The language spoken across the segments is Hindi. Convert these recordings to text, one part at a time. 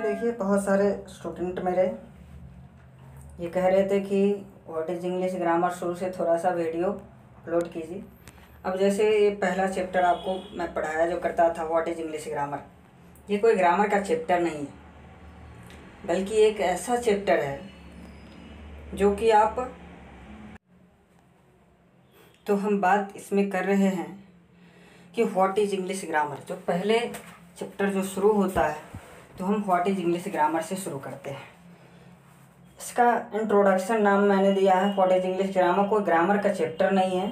देखिए बहुत सारे स्टूडेंट मेरे ये कह रहे थे कि व्हाट इज़ इंग्लिश ग्रामर शुरू से थोड़ा सा वीडियो अपलोड कीजिए। अब जैसे ये पहला चैप्टर आपको मैं पढ़ाया जो करता था व्हाट इज़ इंग्लिश ग्रामर, ये कोई ग्रामर का चैप्टर नहीं है, बल्कि एक ऐसा चैप्टर है जो कि तो हम बात इसमें कर रहे हैं कि व्हाट इज़ इंग्लिश ग्रामर। जो पहले चैप्टर जो शुरू होता है तो हम व्हाट इज़ इंग्लिश ग्रामर से शुरू करते हैं। इसका इंट्रोडक्शन नाम मैंने दिया है व्हाट इज़ इंग्लिश ग्रामर। कोई ग्रामर का चैप्टर नहीं है,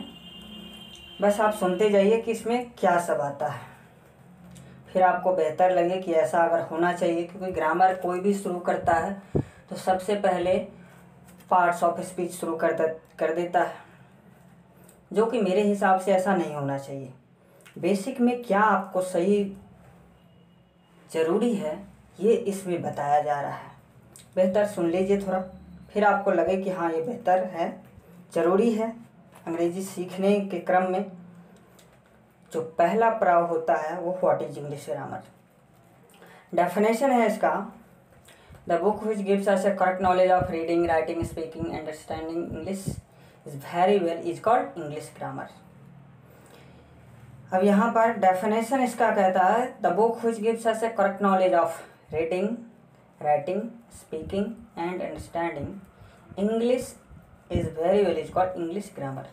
बस आप सुनते जाइए कि इसमें क्या सब आता है, फिर आपको बेहतर लगे कि ऐसा अगर होना चाहिए। क्योंकि ग्रामर कोई भी शुरू करता है तो सबसे पहले पार्ट्स ऑफ स्पीच शुरू कर देता है, जो कि मेरे हिसाब से ऐसा नहीं होना चाहिए। बेसिक में क्या आपको सही ज़रूरी है ये इसमें बताया जा रहा है। बेहतर सुन लीजिए थोड़ा, फिर आपको लगे कि हाँ ये बेहतर है, ज़रूरी है। अंग्रेज़ी सीखने के क्रम में जो पहला पड़ाव होता है वो what is English grammar. Definition है इसका, the book which gives us a correct knowledge of reading, writing, speaking, understanding English is very well is called English grammar. अब यहाँ पर डेफिनेशन इसका कहता है the book which gives us a correct knowledge of reading, writing, speaking and understanding English is very well is called English grammar.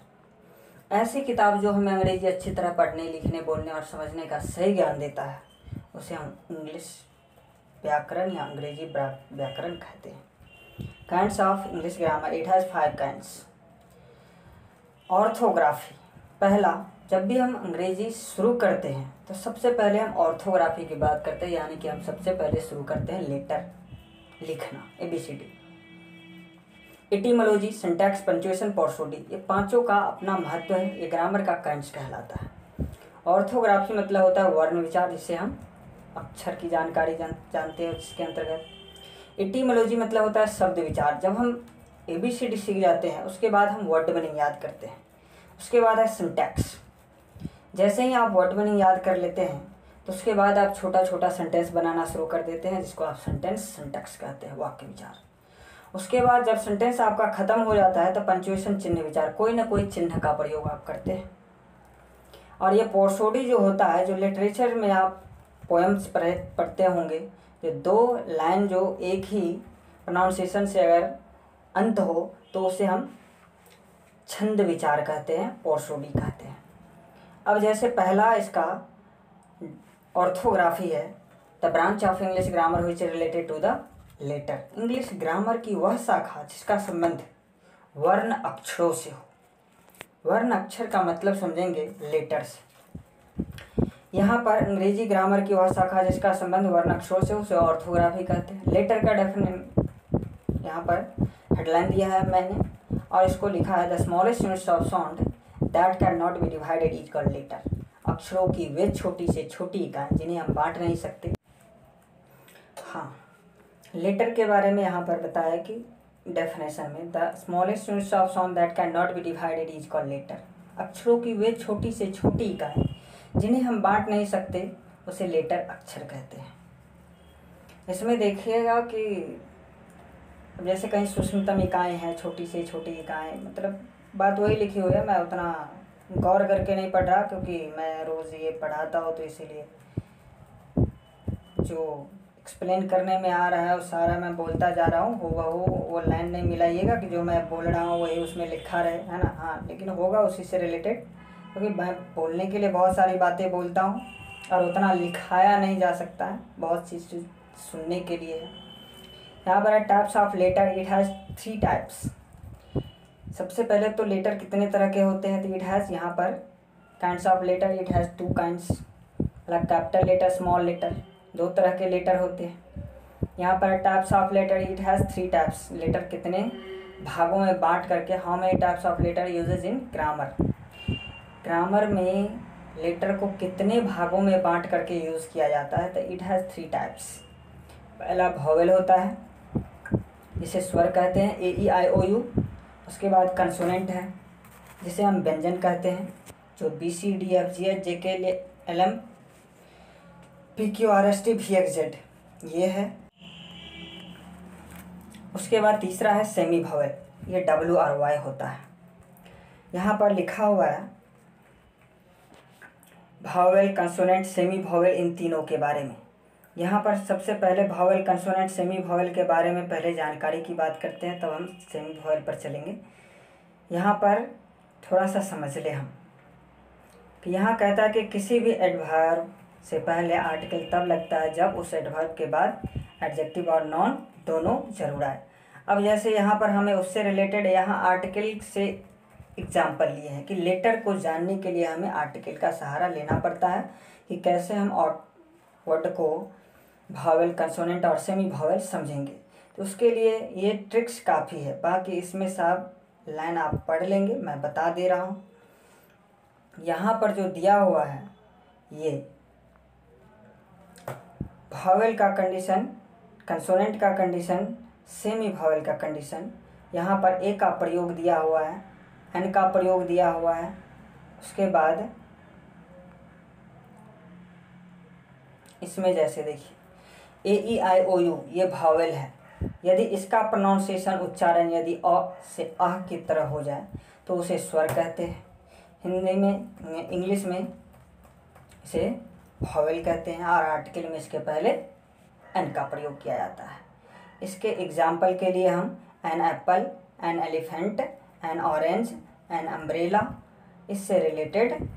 ऐसी किताब जो हमें अंग्रेजी अच्छी तरह पढ़ने, लिखने, बोलने और समझने का सही ज्ञान देता है उसे हम इंग्लिश व्याकरण या अंग्रेजी व्याकरण कहते हैं। Kinds of English grammar, it has 5 kinds. Orthography, पहला, जब भी हम अंग्रेजी शुरू करते हैं तो सबसे पहले हम ऑर्थोग्राफी की बात करते हैं, यानी कि हम सबसे पहले शुरू करते हैं लेटर लिखना, ABCD। एटिमोलॉजी, सिंटैक्स, पंक्चुएशन, पोर्सोडी, ये पांचों का अपना महत्व है, ये ग्रामर का काइंड्स कहलाता है। ऑर्थोग्राफी मतलब होता है वर्ण विचार, जिससे हम अक्षर की जानकारी जानते हैं जिसके अंतर्गत। एटिमोलॉजी मतलब होता है शब्द विचार, जब हम ABCD सीख जाते हैं उसके बाद हम वर्ड मीनिंग याद करते हैं। उसके बाद है सिंटैक्स, जैसे ही आप वर्ड मीनिंग याद कर लेते हैं तो उसके बाद आप छोटा छोटा सेंटेंस बनाना शुरू कर देते हैं, जिसको आप सिंटैक्स कहते हैं, वाक्य विचार। उसके बाद जब सेंटेंस आपका ख़त्म हो जाता है तो पंक्चुएशन, चिन्ह विचार, कोई ना कोई चिन्ह का प्रयोग आप करते हैं। और ये पोर्सोडी जो होता है, जो लिटरेचर में आप पोएम्स पढ़ते होंगे, जो 2 लाइन जो एक ही प्रोनाउंसिएशन से अगर अंत हो तो उसे हम छंद विचार कहते हैं, पोर्सोडी कहते हैं। अब जैसे पहला इसका ऑर्थोग्राफी है, the branch of English grammar which is related to the letter. English grammar की वह शाखा जिसका संबंध वर्ण अक्षरों से हो। वर्ण अक्षर का मतलब समझेंगे लेटर से। यहाँ पर अंग्रेजी ग्रामर की वह शाखा जिसका संबंध वर्ण अक्षरों से, उसे ऑर्थोग्राफी कहते हैं। लेटर का डेफिनेशन यहाँ पर हेडलाइन दिया है मैंने, और इसको लिखा है the smallest units of sound that can not be divided is called letter. अक्षरों की वे छोटी से छोटी इकाई जिन्हें हम बांट नहीं सकते। हाँ, लेटर के बारे में यहाँ पर बताया कि डेफिनेशन में the smallest units of sound that can not be divided is called letter. अक्षरों की वे छोटी से छोटी इकाई जिन्हें हम बांट नहीं सकते उसे लेटर अक्षर कहते हैं। इसमें देखिएगा कि जैसे कहीं सूक्ष्मतम इकाई हैं, छोटी से छोटी इकाई, मतलब बात वही लिखी हुई है। मैं उतना गौर करके नहीं पढ़ रहा क्योंकि मैं रोज़ ये पढ़ाता हूँ, तो इसीलिए जो एक्सप्लेन करने में आ रहा है वो सारा मैं बोलता जा रहा हूँ। वो लाइन नहीं मिलाइएगा कि जो मैं बोल रहा हूँ वही उसमें लिखा रहे, है ना। हाँ, लेकिन होगा उसी से रिलेटेड, क्योंकि मैं बोलने के लिए बहुत सारी बातें बोलता हूँ और उतना लिखाया नहीं जा सकता है, बहुत चीज़ सुनने के लिए है। यहाँ पर है types of letter, it has 3 types. सबसे पहले तो लेटर कितने तरह के होते हैं, तो इट हैज़ यहाँ पर kinds of letter, it has 2 kinds, मतलब कैपिटल लेटर, स्मॉल लेटर, 2 तरह के लेटर होते हैं। यहाँ पर types of letter, it has 3 types. Letter कितने भागों में बांट करके, how many types of letter uses in grammar. Grammar में लेटर को कितने भागों में बांट करके यूज़ किया जाता है, तो इट हैज़ 3 टाइप्स। पहला वॉवेल होता है जिसे स्वर कहते हैं, AEIOU। उसके बाद कंसोनेंट है जिसे हम व्यंजन कहते हैं, जो BCDFGH JK LM PQRST VXZ ये है। उसके बाद तीसरा है सेमी भावेल, ये WRY होता है। यहाँ पर लिखा हुआ है भावेल, कंसोनेंट, सेमी भावेल, इन तीनों के बारे में। यहाँ पर सबसे पहले भावेल, कंसोनेंट, सेमी भावेल के बारे में पहले जानकारी की बात करते हैं, तब हम सेमी भावेल पर चलेंगे। यहाँ पर थोड़ा सा समझ ले हम कि यहाँ कहता है कि किसी भी एडवर्ब से पहले आर्टिकल तब लगता है जब उस एडवर्ब के बाद एडजेक्टिव और नॉन दोनों जरूर आए। अब जैसे यहाँ पर हमें उससे रिलेटेड यहाँ आर्टिकल से एग्जाम्पल लिए हैं कि लेटर को जानने के लिए हमें आर्टिकल का सहारा लेना पड़ता है कि कैसे हम वर्ड को भावेल, कंसोनेंट और सेमी भावेल समझेंगे। तो उसके लिए ये ट्रिक्स काफ़ी है, बाकी इसमें सब लाइन आप पढ़ लेंगे, मैं बता दे रहा हूँ। यहाँ पर जो दिया हुआ है ये भावेल का कंडीशन, कंसोनेंट का कंडीशन, सेमी भावेल का कंडीशन। यहाँ पर ए का प्रयोग दिया हुआ है, एन का प्रयोग दिया हुआ है। उसके बाद इसमें जैसे देखिए AEIOU ये भावेल है। यदि इसका प्रोनाउंसिएशन उच्चारण यदि अ से आह की तरह हो जाए तो उसे स्वर कहते हैं। हिंदी में, इंग्लिश में इसे भावेल कहते हैं और आर्टिकल में इसके पहले एन का प्रयोग किया जाता है। इसके एग्जाम्पल के लिए हम an apple, an elephant, an orange, an umbrella, इससे रिलेटेड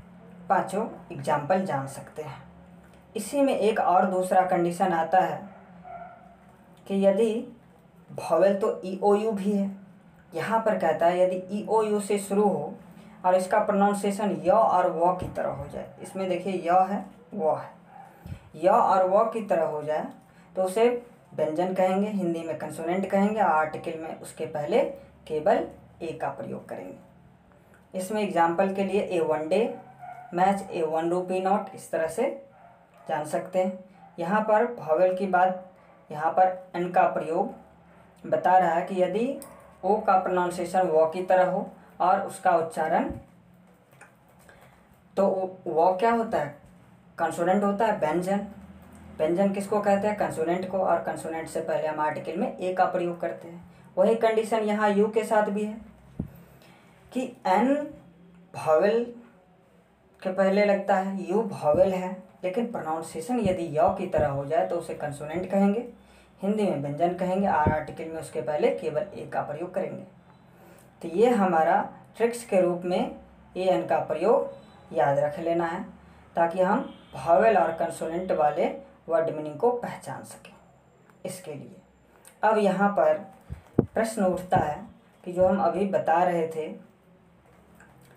पांचों एग्जाम्पल जान सकते हैं। इसी में एक और दूसरा कंडीशन आता है कि यदि भावेल तो EOU भी है। यहाँ पर कहता है यदि EOU से शुरू हो और इसका प्रोनाउंसिएशन य और व की तरह हो जाए, इसमें देखिए य है व है, य और व की तरह हो जाए तो उसे व्यंजन कहेंगे, हिंदी में कंसोनेंट कहेंगे और आर्टिकल में उसके पहले केवल ए का प्रयोग करेंगे। इसमें एग्जाम्पल के लिए A1 day, match, A1 rupee note, इस तरह से जान सकते हैं। यहाँ पर भावेल की बात, यहाँ पर एन का प्रयोग बता रहा है कि यदि ओ का प्रोनाउंसिएशन व की तरह हो और उसका उच्चारण, तो व क्या होता है, कंसोनेंट होता है, व्यंजन। व्यंजन किसको कहते हैं, कंसोनेंट को, और कंसोनेंट से पहले हम आर्टिकल में ए का प्रयोग करते हैं। वही कंडीशन यहाँ यू के साथ भी है कि एन भावेल के पहले लगता है, यू भावेल है, लेकिन प्रोनाउंसिएशन यदि य की तरह हो जाए तो उसे कंसोनेंट कहेंगे, हिंदी में व्यंजन कहेंगे और आर्टिकल में उसके पहले केवल ए का प्रयोग करेंगे। तो ये हमारा ट्रिक्स के रूप में ए एन का प्रयोग याद रख लेना है ताकि हम भावेल और कंसोनेंट वाले वर्ड मीनिंग को पहचान सकें। इसके लिए अब यहाँ पर प्रश्न उठता है कि जो हम अभी बता रहे थे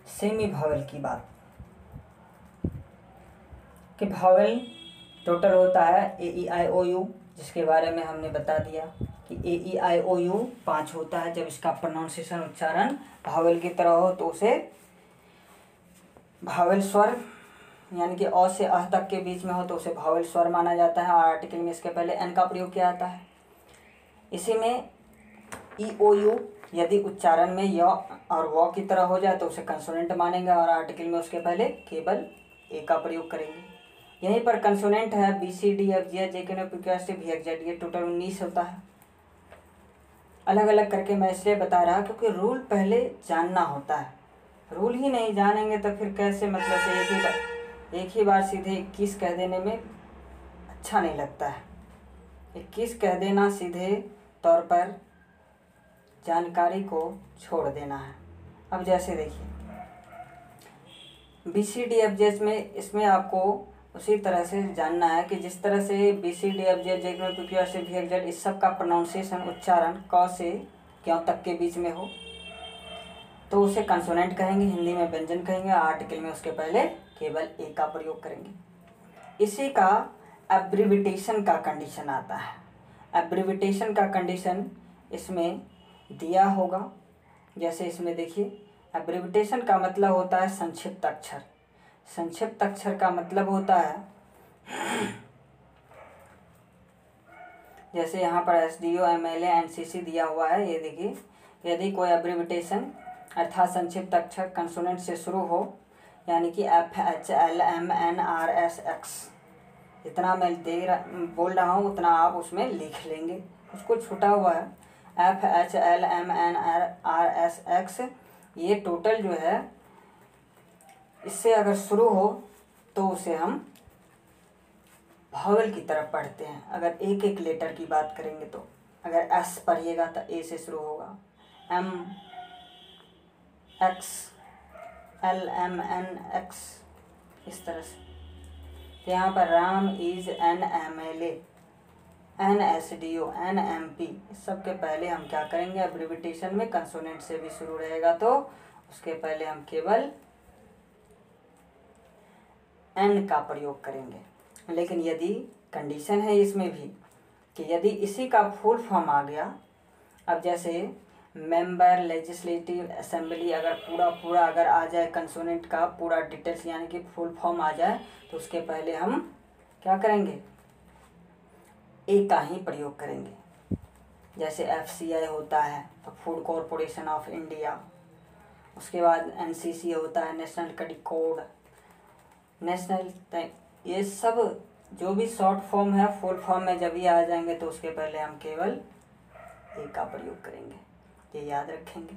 सेमी भावेल की बात, कि भावेल टोटल होता है AEIOU, जिसके बारे में हमने बता दिया कि AEIOU 5 होता है। जब इसका प्रोनाउंसिएशन उच्चारण भावेल की तरह हो तो उसे भावेल स्वर, यानी कि अ से अह तक के बीच में हो तो उसे भावेल स्वर माना जाता है और आर्टिकल में इसके पहले एन का प्रयोग किया जाता है। इसी में EOU यदि उच्चारण में य और व की तरह हो जाए तो उसे कंसोनेंट मानेंगे और आर्टिकल में उसके पहले केवल ए का प्रयोग करेंगे। यहीं पर कंसोनेंट है BCDFG JK PQRST VXZ, ये टोटल 19 होता है। अलग अलग करके मैं इसलिए बता रहा क्योंकि रूल पहले जानना होता है। रूल ही नहीं जानेंगे तो फिर कैसे, मतलब से एक ही बार सीधे 21 कह देने में अच्छा नहीं लगता है। 21 कह देना सीधे तौर पर जानकारी को छोड़ देना है। अब जैसे देखिए BCDFG में, इसमें आपको उसी तरह से जानना है कि जिस तरह से BCDFG JK PQRST VXZ इस सब का प्रोनाउंसिएशन उच्चारण क से क्यों तक के बीच में हो तो उसे कंसोनेंट कहेंगे, हिंदी में व्यंजन कहेंगे, आर्टिकल में उसके पहले केवल ए का प्रयोग करेंगे। इसी का एब्रिविटेशन का कंडीशन आता है। एब्रिविटेशन का कंडीशन इसमें दिया होगा, जैसे इसमें देखिए एब्रिविटेशन का मतलब होता है संक्षिप्त अक्षर। संक्षिप्त अक्षर का मतलब होता है जैसे यहाँ पर SDO MLA NCC दिया हुआ है, ये देखिए, यदि कोई एब्रिविटेशन अर्थात संक्षिप्त अक्षर कंसोनेंट से शुरू हो, यानी कि FHLMNRSX, इतना मैं बोल रहा हूँ उतना आप उसमें लिख लेंगे, उसको छूटा हुआ है FHLMNRSX, ये टोटल जो है इससे अगर शुरू हो तो उसे हम भावल की तरफ पढ़ते हैं। अगर एक एक लेटर की बात करेंगे तो अगर एस पढ़िएगा तो ए से शुरू होगा, M X LMNX, इस तरह से। तो यहाँ पर Ram is NMLA, NSDO, NMP, इस सब के पहले हम क्या करेंगे, एब्रिविटेशन में कंसोनेंट से भी शुरू रहेगा तो उसके पहले हम केवल N का प्रयोग करेंगे। लेकिन यदि कंडीशन है इसमें भी कि यदि इसी का फुल फॉर्म आ गया, अब जैसे मेंबर लेजिस्लेटिव असेंबली अगर पूरा अगर आ जाए कंसोनेंट का पूरा डिटेल्स यानी कि फुल फॉर्म आ जाए तो उसके पहले हम क्या करेंगे, ए का ही प्रयोग करेंगे। जैसे FCI होता है तो फूड कॉरपोरेशन ऑफ इंडिया, उसके बाद NCC होता है नेशनल कडी कोड, नेशनल, ये सब जो भी शॉर्ट फॉर्म है फुल फॉर्म में जब ये आ जाएंगे तो उसके पहले हम केवल ए का प्रयोग करेंगे, ये याद रखेंगे।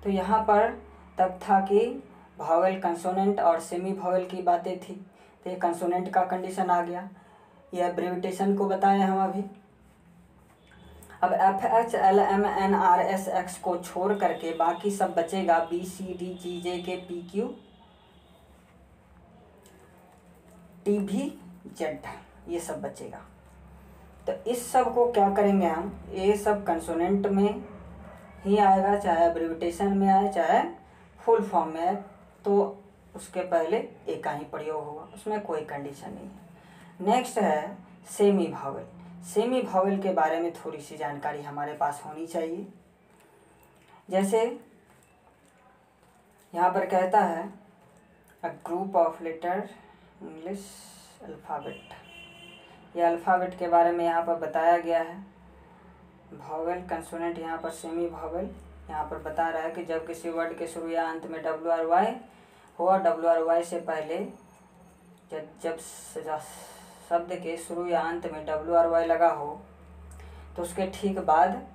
तो यहाँ पर तब था कि भावेल कंसोनेंट और सेमी भावेल की बातें थी, तो ये कंसोनेंट का कंडीशन आ गया, ये एब्रिविटेशन को बताए हम अभी। अब FHLMNRSX को छोड़ करके बाकी सब बचेगा BCDGJKPQ TVZ, ये सब बचेगा। तो इस सब को क्या करेंगे हम, ये सब कंसोनेंट में ही आएगा, चाहे एब्रिविटेशन में आए चाहे फुल फॉर्म में आए, तो उसके पहले ए का ही प्रयोग होगा, उसमें कोई कंडीशन नहीं है। नेक्स्ट है सेमी भावेल। सेमी भावेल के बारे में थोड़ी सी जानकारी हमारे पास होनी चाहिए। जैसे यहाँ पर कहता है a group of letter English alphabet, ये अल्फ़ाबेट के बारे में यहाँ पर बताया गया है। भावेल कंसोनेंट, यहाँ पर सेमी भावेल यहाँ पर बता रहा है कि जब किसी वर्ड के शुरू या अंत में WRY हुआ, WRY से पहले जब शब्द के शुरू या अंत में WRY लगा हो तो उसके ठीक बाद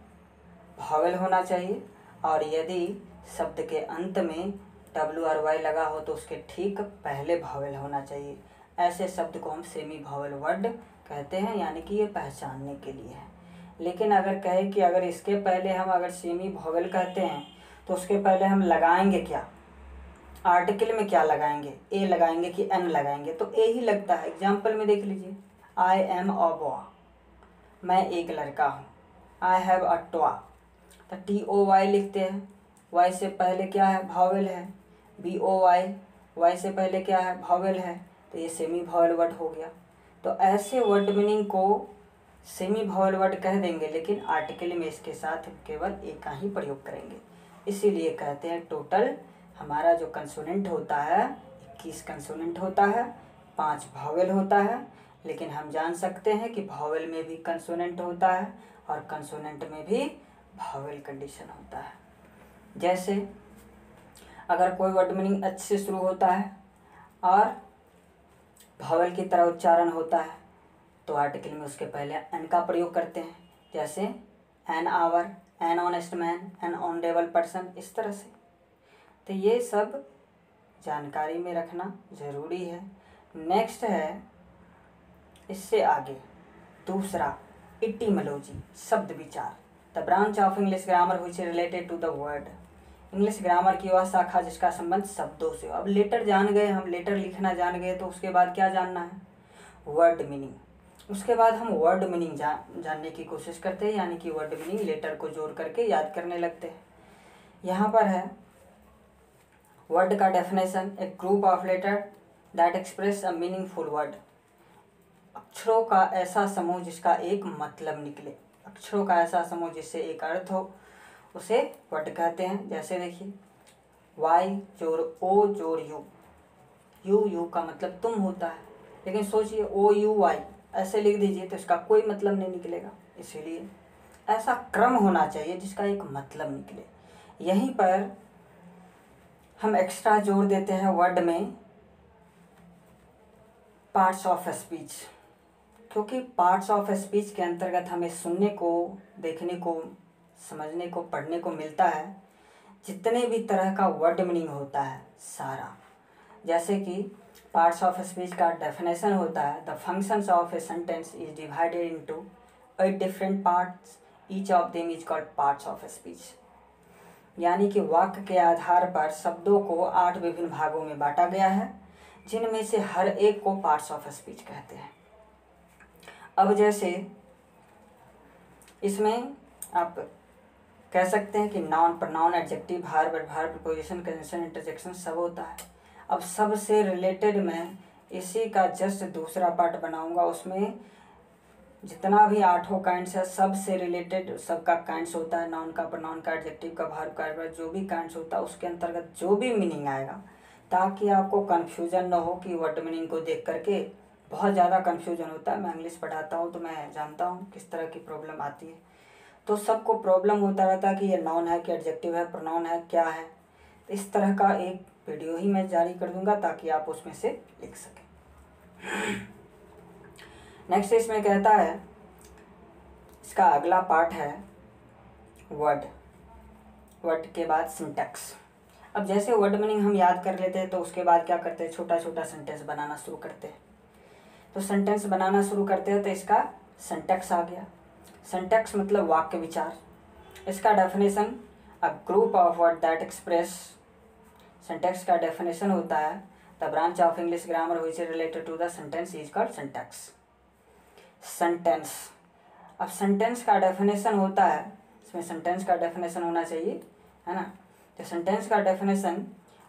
भावेल होना चाहिए, और यदि शब्द के अंत में WRY लगा हो तो उसके ठीक पहले भावेल होना चाहिए। ऐसे शब्द को हम सेमी भावेल वर्ड कहते हैं, यानी कि ये पहचानने के लिए है। लेकिन अगर कहे कि अगर इसके पहले हम अगर सेमी भावेल कहते हैं तो उसके पहले हम लगाएंगे क्या, आर्टिकल में क्या लगाएंगे, ए लगाएंगे कि एन लगाएंगे, तो ए ही लगता है। एग्जाम्पल में देख लीजिए, आई एम अ बॉय, मैं एक लड़का हूँ। आई हैव अ टॉय, तो TOY लिखते हैं, वाई से पहले क्या है, भावेल है। BOY, वाई से पहले क्या है, भावेल है, तो ये सेमी भावेल वर्ड हो गया। तो ऐसे वर्ड मीनिंग को सेमी भावेल वर्ड कह देंगे, लेकिन आर्टिकल में इसके साथ केवल ए का ही प्रयोग करेंगे। इसीलिए कहते हैं टोटल हमारा जो कंसोनेंट होता है 21 कंसोनेंट होता है, 5 भावेल होता है। लेकिन हम जान सकते हैं कि भावेल में भी कंसोनेंट होता है और कंसोनेंट में भी भावेल कंडीशन होता है। जैसे अगर कोई वर्ड मीनिंग एच से शुरू होता है और भावेल की तरह उच्चारण होता है तो आर्टिकल में उसके पहले एन का प्रयोग करते हैं, जैसे an hour, an honest man, N honourable person, इस तरह से। तो ये सब जानकारी में रखना ज़रूरी है। नेक्स्ट है इससे आगे दूसरा इटिमोलॉजी, शब्द विचार। The branch of English grammar which is related to the word, English grammar की वह शाखा जिसका संबंध शब्दों से। अब लेटर जान गए हम, लेटर लिखना जान गए, तो उसके बाद क्या जानना है, वर्ड मीनिंग। उसके बाद हम वर्ड मीनिंग जानने की कोशिश करते हैं, यानी कि वर्ड मीनिंग लेटर को जोड़ करके याद करने लगते हैं। यहाँ पर है वर्ड का definition, a group of letter that express a meaningful word, अक्षरों का ऐसा समूह जिसका एक मतलब निकले, अक्षरों का ऐसा समूह जिससे एक अर्थ हो, उसे वर्ड कहते हैं। जैसे देखिए वाई जोड़ ओ जोड़ यू, यू का मतलब तुम होता है, लेकिन सोचिए OUY ऐसे लिख दीजिए तो इसका कोई मतलब नहीं निकलेगा। इसीलिए ऐसा क्रम होना चाहिए जिसका एक मतलब निकले। यहीं पर हम एक्स्ट्रा जोड़ देते हैं वर्ड में पार्ट्स ऑफ स्पीच, क्योंकि पार्ट्स ऑफ स्पीच के अंतर्गत हमें सुनने को, देखने को, समझने को, पढ़ने को मिलता है जितने भी तरह का वर्ड मीनिंग होता है सारा। जैसे कि पार्ट्स ऑफ स्पीच का डेफिनेशन होता है, the functions of a sentence is divided into 8 different parts, each of them is called parts of speech. यानी कि वाक्य के आधार पर शब्दों को 8 विभिन्न भागों में बांटा गया है, जिनमें से हर एक को पार्ट्स ऑफ स्पीच कहते हैं। अब जैसे इसमें आप कह सकते हैं कि noun, pronoun, adjective, verb, preposition, conjunction, interjection सब होता है। अब सबसे रिलेटेड मैं इसी का जस्ट दूसरा पार्ट बनाऊंगा। उसमें जितना भी 8 काइंड्स है सबसे रिलेटेड सबका काइंड्स होता है, नाउन का, प्रोनाउन का, एडजेक्टिव का, वर्ब का, जो भी काइंड्स होता है उसके अंतर्गत जो भी मीनिंग आएगा, ताकि आपको कन्फ्यूजन ना हो कि वर्ड मीनिंग को देख करके बहुत ज़्यादा कन्फ्यूजन होता है। मैं इंग्लिश पढ़ाता हूँ तो मैं जानता हूँ किस तरह की प्रॉब्लम आती है। तो सबको प्रॉब्लम होता रहता है कि ये नाउन है कि एडजेक्टिव है, प्रोनाउन है, क्या है। तो इस तरह का एक वीडियो ही मैं जारी कर दूंगा ताकि आप उसमें से लिख सकें। नेक्स्ट इसमें कहता है, इसका अगला पार्ट है वर्ड। वर्ड के बाद सिंटैक्स। अब जैसे वर्ड मीनिंग हम याद कर लेते हैं तो उसके बाद क्या करते हैं, छोटा छोटा सेंटेंस बनाना शुरू करते हैं। तो सेंटेंस बनाना शुरू करते हैं तो इसका सिंटैक्स आ गया। सिंटैक्स मतलब वाक्य विचार। इसका definition, a group of word that express. Syntax का डेफिनेशन होता है, the branch of English grammar which is related to the sentence is called syntax. Sentence, अब सेंटेंस का डेफिनेशन होता है, इसमें सेंटेंस का डेफिनेशन होना चाहिए, है ना। तो सेंटेंस का डेफिनेशन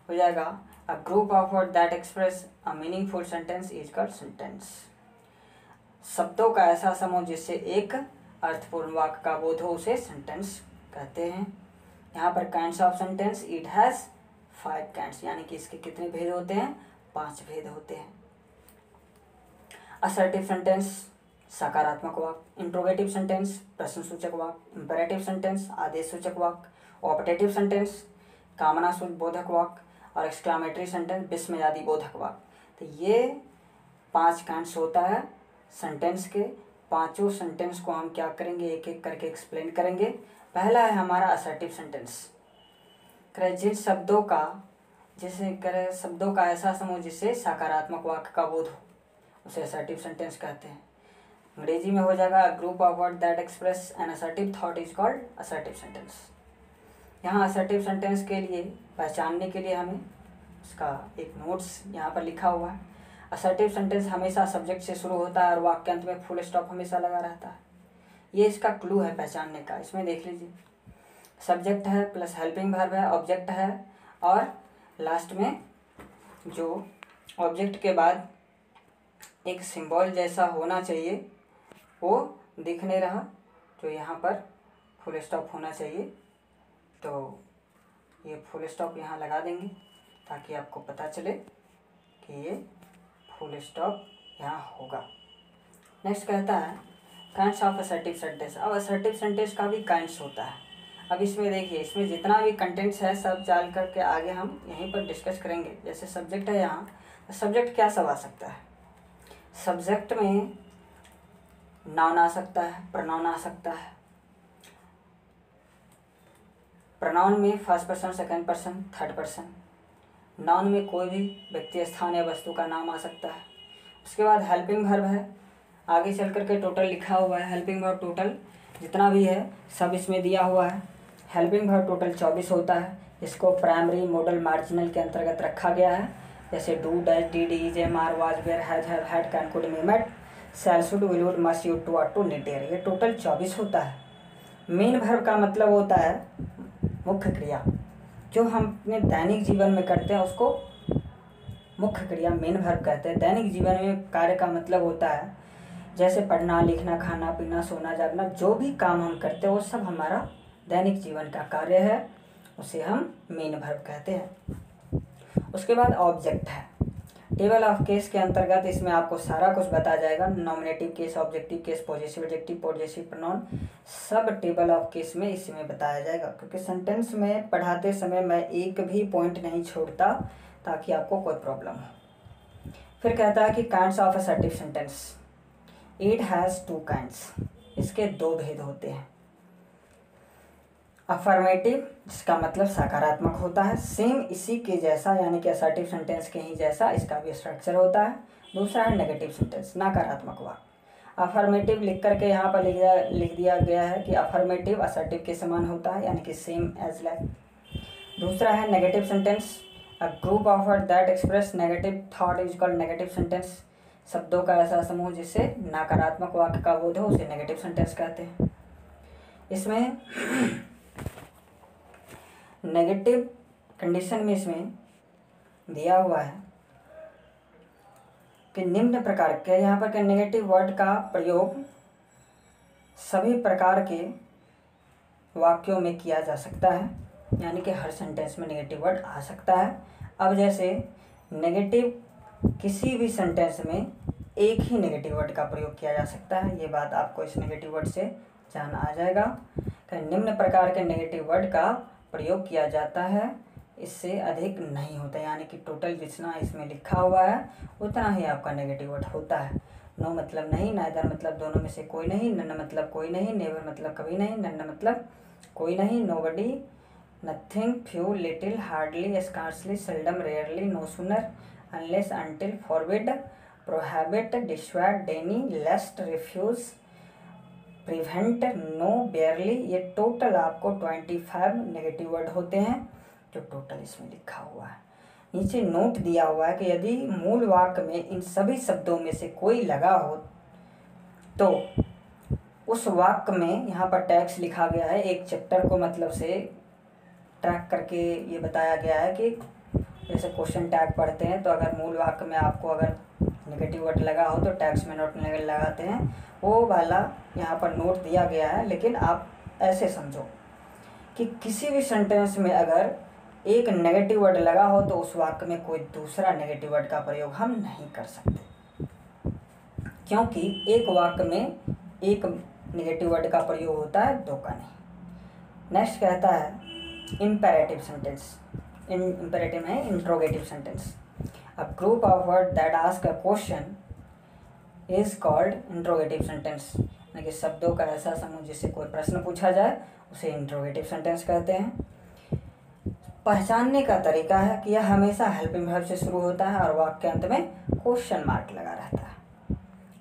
हो जाएगा, अ group of word that express a meaningful sentence is called sentence. शब्दों का ऐसा समूह जिससे एक अर्थपूर्ण वाक्य का बोध हो उसे सेंटेंस कहते हैं। यहाँ पर kinds of sentence, it has 5 kinds, यानी कि इसके कितने भेद होते हैं, 5 भेद होते हैं। असर्टिव सेंटेंस, सकारात्मक वाक्य। इंट्रोगेटिव सेंटेंस, प्रश्नसूचक वाक्य। इंपेरेटिव सेंटेंस, आदेशसूचक वाक्य। ऑपटेटिव सेंटेंस, कामना बोधक वाक्य। और एक्सक्लामेटरी सेंटेंस, विस्मयादि बोधक वाक्य। तो ये 5 काइंड्स होता है सेंटेंस के। पांचों सेंटेंस को हम क्या करेंगे, एक एक करके एक्सप्लेन करेंगे। पहला है हमारा असर्टिव सेंटेंस। जिन शब्दों का, जिसे करें शब्दों का ऐसा समूह जिससे सकारात्मक वाक्य का बोध हो उसे असर्टिव सेंटेंस कहते हैं। अंग्रेजी में हो जाएगा, group of word that express an assertive thought is called assertive sentence. यहाँ असर्टिव सेंटेंस के लिए पहचानने के लिए हमें उसका एक नोट्स यहाँ पर लिखा हुआ है। असर्टिव सेंटेंस हमेशा सब्जेक्ट से शुरू होता है और वाक्य अंत में फुल स्टॉप हमेशा लगा रहता है। ये इसका क्लू है पहचानने का। इसमें देख लीजिए, सब्जेक्ट है प्लस हेल्पिंग वर्ब है, ऑब्जेक्ट है, और लास्ट में जो ऑब्जेक्ट के बाद एक सिंबल जैसा होना चाहिए वो दिख नहीं रहा, जो यहाँ पर फुल स्टॉप होना चाहिए। तो ये फुल स्टॉप यहाँ लगा देंगे ताकि आपको पता चले कि ये फुल स्टॉप यहाँ होगा। नेक्स्ट कहता है काइंड्स ऑफ असर्टिव सेंटेंस। अब असर्टिव सेंटेंस का भी काइंड्स होता है। अब इसमें देखिए, इसमें जितना भी कंटेंट्स है सब जान करके आगे हम यहीं पर डिस्कस करेंगे। जैसे सब्जेक्ट है यहाँ, तो सब्जेक्ट क्या सब आ सकता है। सब्जेक्ट में नाउन आ सकता है, प्रोनाउन आ सकता है। प्रोनाउन में first person, second person, third person. Noun में कोई भी व्यक्ति, स्थान या वस्तु का नाम आ सकता है। उसके बाद हेल्पिंग वर्ब है, आगे चल करके टोटल लिखा हुआ है। हेल्पिंग वर्ब टोटल जितना भी है सब इसमें दिया हुआ है। हेल्पिंग वर्ब टोटल 24 होता है। इसको प्राइमरी, मॉडल, मार्जिनल के अंतर्गत रखा गया है। जैसे do, does, did, is, am, are, was, were, has, have, had, can, could, may, might, shall, should, will, would, must, used, to, ought, to, need, dare. ये टोटल 24 होता है। मेन वर्ब का मतलब होता है मुख्य क्रिया, जो हम अपने दैनिक जीवन में करते हैं उसको मुख्य क्रिया मेन वर्ब कहते हैं। दैनिक जीवन में कार्य का मतलब होता है जैसे पढ़ना, लिखना, खाना, पीना, सोना, जागना, जो भी काम हम करते हैं वो सब हमारा दैनिक जीवन का कार्य है, उसे हम मेन वर्ब कहते हैं। उसके बाद ऑब्जेक्ट है। टेबल ऑफ केस के अंतर्गत इसमें आपको सारा कुछ बताया जाएगा। Nominative case, objective case, possessive adjective, possessive pronoun, सब टेबल ऑफ केस में इसमें बताया जाएगा। क्योंकि सेंटेंस में पढ़ाते समय मैं एक भी पॉइंट नहीं छोड़ता ताकि आपको कोई प्रॉब्लम हो। फिर कहता है कि kinds of assertive sentence. It has two kinds, इसके दो भेद होते हैं। अफर्मेटिव, जिसका मतलब सकारात्मक होता है, सेम इसी के जैसा यानी कि असर्टिव सेंटेंस के ही जैसा इसका भी स्ट्रक्चर होता है। दूसरा है नेगेटिव सेंटेंस, नकारात्मक वाक्य। अफर्मेटिव लिख करके यहाँ पर लिख दिया गया है कि अफर्मेटिव असर्टिव के समान होता है यानी कि सेम एज लाइक। दूसरा है negative sentence, a group of word that express negative thought is called negative sentence. शब्दों का ऐसा समूह जिससे नकारात्मक वाक्य का बोध हो उसे नेगेटिव सेंटेंस कहते हैं। इसमें नेगेटिव कंडीशन में इसमें दिया हुआ है कि निम्न प्रकार के, यहाँ पर के नेगेटिव वर्ड का प्रयोग सभी प्रकार के वाक्यों में किया जा सकता है, यानी कि हर सेंटेंस में नेगेटिव वर्ड आ सकता है। अब जैसे नेगेटिव किसी भी सेंटेंस में एक ही नेगेटिव वर्ड का प्रयोग किया जा सकता है, ये बात आपको इस नेगेटिव वर्ड से जान आ जाएगा कि निम्न प्रकार के नेगेटिव वर्ड का प्रयोग किया जाता है, इससे अधिक नहीं होता, यानी कि टोटल जितना इसमें लिखा हुआ है उतना ही आपका नेगेटिव वर्ड होता है। नो मतलब नहीं, नाइदर मतलब दोनों में से कोई नहीं, नन मतलब कोई नहीं, नेवर मतलब कभी नहीं, नन मतलब कोई नहीं, nobody, nothing, few, little, hardly, scarcely, seldom, rarely, no sooner, unless, until, forbid, prohibit, dissuade, deny, lest, refuse, prevent, no, barely. ये टोटल आपको 25 नेगेटिव वर्ड होते हैं जो टोटल इसमें लिखा हुआ है। नीचे नोट दिया हुआ है कि यदि मूल वाक्य में इन सभी शब्दों में से कोई लगा हो तो उस वाक्य में, यहाँ पर टैग्स लिखा गया है, एक चैप्टर को मतलब से ट्रैक करके ये बताया गया है कि जैसे क्वेश्चन टैग पढ़ते हैं तो अगर मूल वाक्य में आपको अगर नेगेटिव वर्ड लगा हो तो टैग्स में नोट लगाते हैं, वो वाला यहाँ पर नोट दिया गया है। लेकिन आप ऐसे समझो कि किसी भी सेंटेंस में अगर एक नेगेटिव वर्ड लगा हो तो उस वाक्य में कोई दूसरा नेगेटिव वर्ड का प्रयोग हम नहीं कर सकते, क्योंकि एक वाक्य में एक नेगेटिव वर्ड का प्रयोग होता है, दो का नहीं। नेक्स्ट कहता है इम्पेरेटिव सेंटेंस। इम्पेरेटिव है interrogative sentence. A group of word that ask a question is called interrogative sentence, यानी कि शब्दों का ऐसा समूह जिससे कोई प्रश्न पूछा जाए उसे इंट्रोगेटिव सेंटेंस कहते हैं। पहचानने का तरीका है कि यह हमेशा हेल्पिंग वर्ब से शुरू होता है और वाक्य के अंत में क्वेश्चन मार्क लगा रहता है।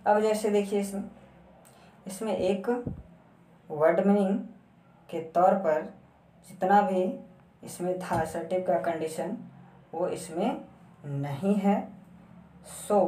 अब जैसे देखिए इसमें एक वर्ड मीनिंग के तौर पर जितना भी इसमें था असर्टिव का कंडीशन वो इसमें नहीं है, सो